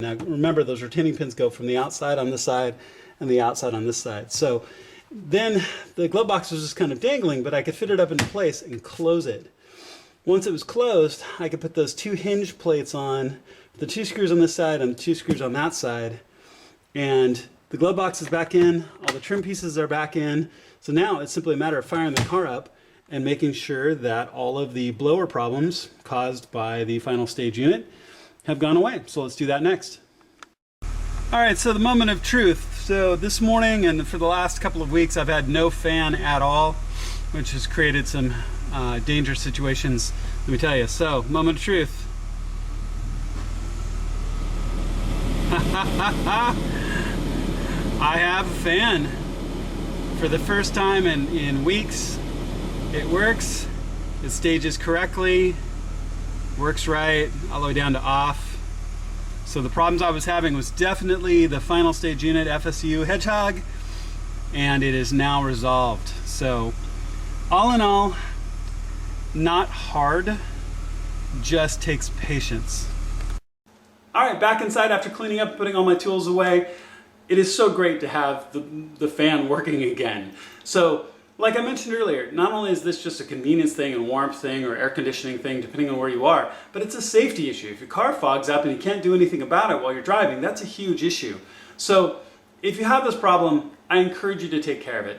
Now remember, those retaining pins go from the outside on this side and the outside on this side. So then the glove box was just kind of dangling, but I could fit it up into place and close it. Once it was closed, I could put those two hinge plates on, the two screws on this side and the two screws on that side, and the glove box is back in, all the trim pieces are back in. So now it's simply a matter of firing the car up and making sure that all of the blower problems caused by the final stage unit have gone away. So let's do that next. All right, so the moment of truth. So this morning and for the last couple of weeks, I've had no fan at all, which has created some dangerous situations, let me tell you. So, moment of truth. I have a fan. For the first time in weeks, it works. It stages correctly, works right, all the way down to off. So the problems I was having was definitely the final stage unit FSU Hedgehog, and it is now resolved. So all in all, not hard, just takes patience. All right, back inside after cleaning up, putting all my tools away. It is so great to have the fan working again. So, like I mentioned earlier, not only is this just a convenience thing, a warmth thing, or air conditioning thing, depending on where you are, but it's a safety issue. If your car fogs up and you can't do anything about it while you're driving, that's a huge issue. So, if you have this problem, I encourage you to take care of it.